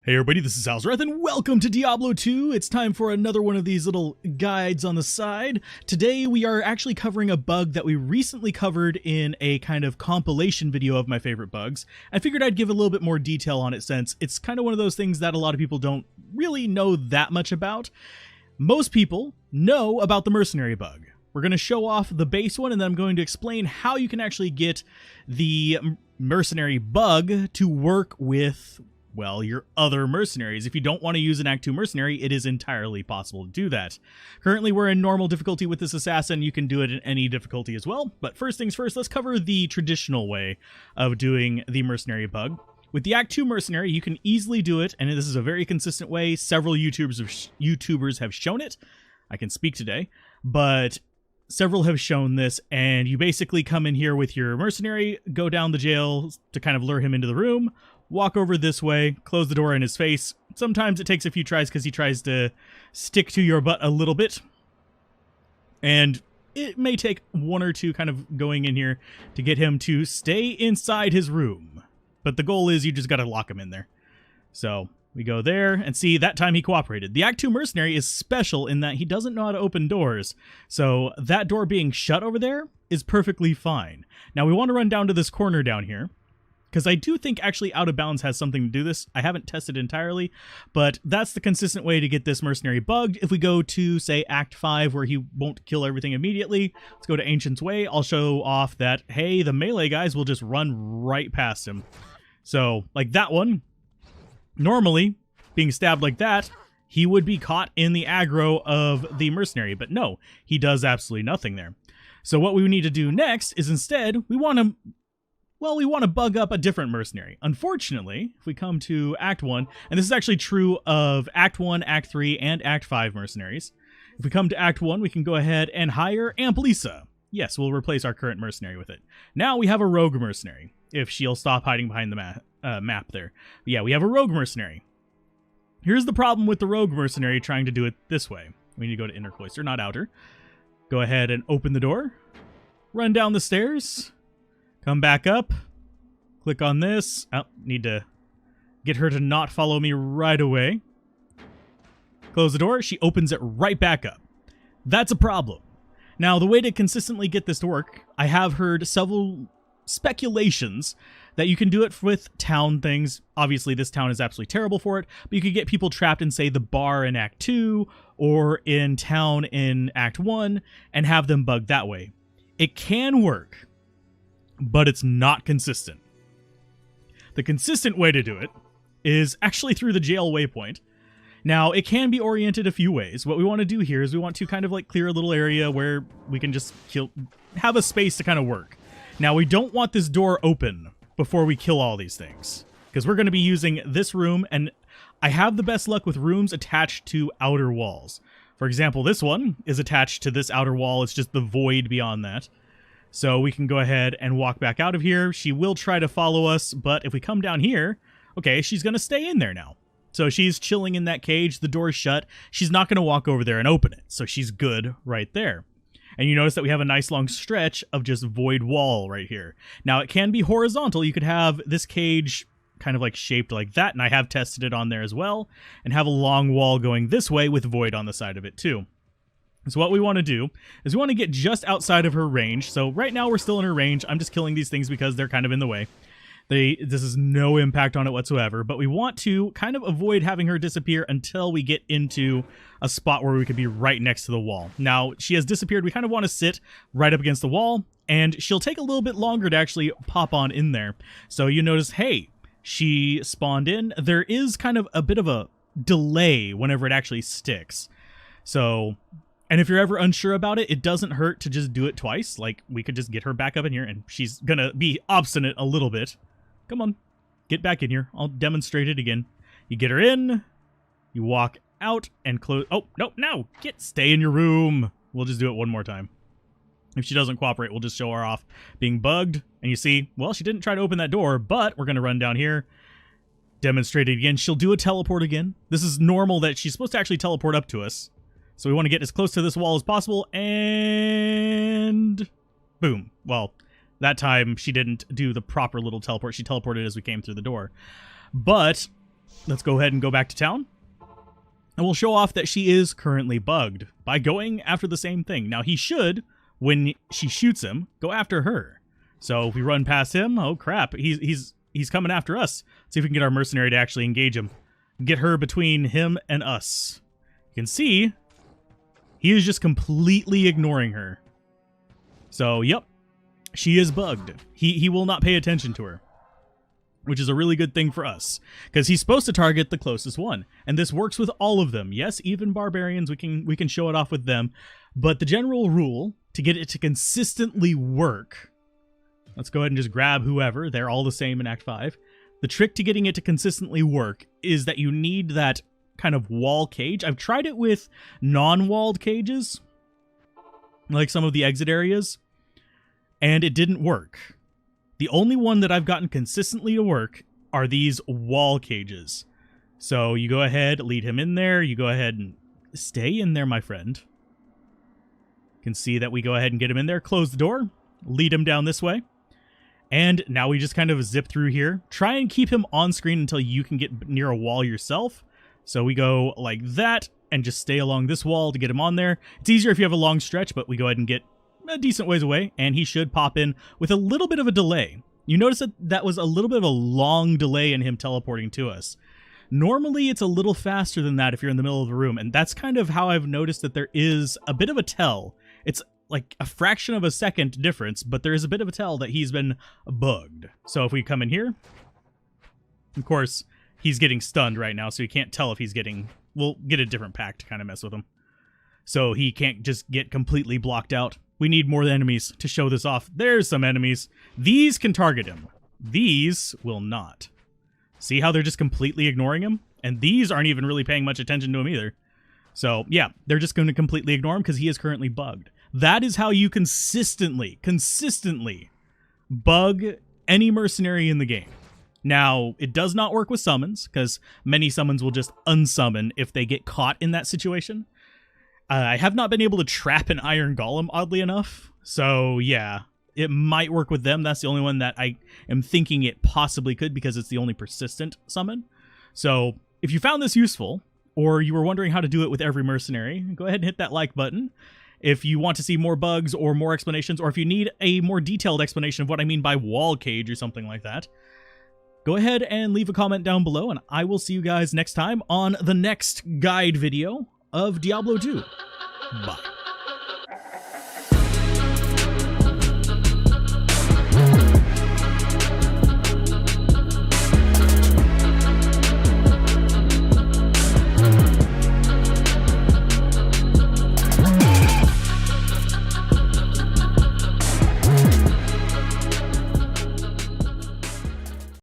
Hey everybody, this is Alzorath and welcome to Diablo 2. It's time for another one of these little guides on the side. Today we are actually covering a bug that we recently covered in a kind of compilation video of my favorite bugs. I figured I'd give a little bit more detail on it since it's kind of one of those things that a lot of people don't really know that much about. Most people know about the Mercenary bug. We're going to show off the base one and then I'm going to explain how you can actually get the Mercenary bug to work with, well, your other mercenaries. If you don't want to use an Act 2 mercenary, it is entirely possible to do that. Currently, we're in normal difficulty with this assassin. You can do it in any difficulty as well. But first things first, let's cover the traditional way of doing the mercenary bug. With the Act 2 mercenary, you can easily do it, and this is a very consistent way. Several YouTubers have shown it. I can speak today, but several have shown this, and you basically come in here with your mercenary, go down the jail to kind of lure him into the room, walk over this way, close the door in his face. Sometimes it takes a few tries because he tries to stick to your butt a little bit. And it may take one or two kind of going in here to get him to stay inside his room. But the goal is you just got to lock him in there. So we go there and see that time he cooperated. The Act 2 mercenary is special in that he doesn't know how to open doors. So that door being shut over there is perfectly fine. Now we want to run down to this corner down here, because I do think actually Out of Bounds has something to do this. I haven't tested entirely, but that's the consistent way to get this mercenary bugged. If we go to, say, Act 5, where he won't kill everything immediately, let's go to Ancient's Way. I'll show off that, hey, the melee guys will just run right past him. So, like that one, normally, being stabbed like that, he would be caught in the aggro of the mercenary, but no, he does absolutely nothing there. So what we need to do next is instead, we want to bug up a different mercenary. Unfortunately, if we come to Act 1, and this is actually true of Act 1, Act 3, and Act 5 mercenaries. If we come to Act 1, we can go ahead and hire Amplisa. Yes, we'll replace our current mercenary with it. Now we have a rogue mercenary, if she'll stop hiding behind the map there. But yeah, we have a rogue mercenary. Here's the problem with the rogue mercenary trying to do it this way. We need to go to Inner Cloister, not Outer. Go ahead and open the door. Run down the stairs. Come back up, click on this. Oh, need to get her to not follow me right away. Close the door, she opens it right back up. That's a problem. Now, the way to consistently get this to work, I have heard several speculations that you can do it with town things. Obviously, this town is absolutely terrible for it, but you could get people trapped in, say, the bar in Act 2 or in town in Act 1 and have them bug that way. It can work, but it's not consistent. The consistent way to do it is actually through the jail waypoint. Now, it can be oriented a few ways. What we want to do here is we want to kind of like clear a little area where we can just have a space to kind of work. Now, we don't want this door open before we kill all these things, because we're going to be using this room, and I have the best luck with rooms attached to outer walls. For example, this one is attached to this outer wall. It's just the void beyond that. So we can go ahead and walk back out of here. She will try to follow us, but if we come down here, okay, she's going to stay in there now. So she's chilling in that cage, the door's shut. She's not going to walk over there and open it, so she's good right there. And you notice that we have a nice long stretch of just void wall right here. Now, it can be horizontal. You could have this cage kind of like shaped like that, and I have tested it on there as well, and have a long wall going this way with void on the side of it too. So what we want to do is we want to get just outside of her range. So right now we're still in her range. I'm just killing these things because they're kind of in the way. This is no impact on it whatsoever, but we want to kind of avoid having her disappear until we get into a spot where we could be right next to the wall. Now, she has disappeared. We kind of want to sit right up against the wall, and she'll take a little bit longer to actually pop on in there. So you notice, hey, she spawned in. There is kind of a bit of a delay whenever it actually sticks. So, and if you're ever unsure about it, it doesn't hurt to just do it twice. Like, we could just get her back up in here, and she's gonna be obstinate a little bit. Come on, get back in here. I'll demonstrate it again. You get her in, you walk out and close. Oh, no, stay in your room. We'll just do it one more time. If she doesn't cooperate, we'll just show her off being bugged. And you see, well, she didn't try to open that door, but we're going to run down here, demonstrate it again. She'll do a teleport again. This is normal that she's supposed to actually teleport up to us. So we want to get as close to this wall as possible, and boom. Well, that time she didn't do the proper little teleport. She teleported as we came through the door. But let's go ahead and go back to town. And we'll show off that she is currently bugged by going after the same thing. Now, he should, when she shoots him, go after her. So if we run past him, oh crap, he's coming after us. Let's see if we can get our mercenary to actually engage him. Get her between him and us. You can see, he is just completely ignoring her. So, yep, she is bugged. He will not pay attention to her, which is a really good thing for us, because he's supposed to target the closest one, and this works with all of them. Yes, even barbarians, we can show it off with them, but the general rule to get it to consistently work, let's go ahead and just grab whoever, they're all the same in Act 5. The trick to getting it to consistently work is that you need that kind of wall cage. I've tried it with non-walled cages, like some of the exit areas, and it didn't work. The only one that I've gotten consistently to work are these wall cages. So you go ahead, lead him in there. You go ahead and stay in there, my friend. You can see that we go ahead and get him in there, close the door, lead him down this way. And now we just kind of zip through here. Try and keep him on screen until you can get near a wall yourself. So we go like that and just stay along this wall to get him on there. It's easier if you have a long stretch, but we go ahead and get a decent ways away, and he should pop in with a little bit of a delay. You notice that that was a little bit of a long delay in him teleporting to us. Normally, it's a little faster than that if you're in the middle of the room, and that's kind of how I've noticed that there is a bit of a tell. It's like a fraction of a second difference, but there is a bit of a tell that he's been bugged. So if we come in here, of course, he's getting stunned right now, so you can't tell if he's getting... We'll get a different pack to kind of mess with him, so he can't just get completely blocked out. We need more enemies to show this off. There's some enemies. These can target him. These will not. See how they're just completely ignoring him? And these aren't even really paying much attention to him either. So, yeah, they're just going to completely ignore him because he is currently bugged. That is how you consistently bug any mercenary in the game. Now, it does not work with summons, because many summons will just unsummon if they get caught in that situation. I have not been able to trap an Iron Golem, oddly enough. So, yeah, it might work with them. That's the only one that I am thinking it possibly could, because it's the only persistent summon. So, if you found this useful, or you were wondering how to do it with every mercenary, go ahead and hit that like button. If you want to see more bugs or more explanations, or if you need a more detailed explanation of what I mean by wall cage or something like that, go ahead and leave a comment down below, and I will see you guys next time on the next guide video of Diablo 2. Bye.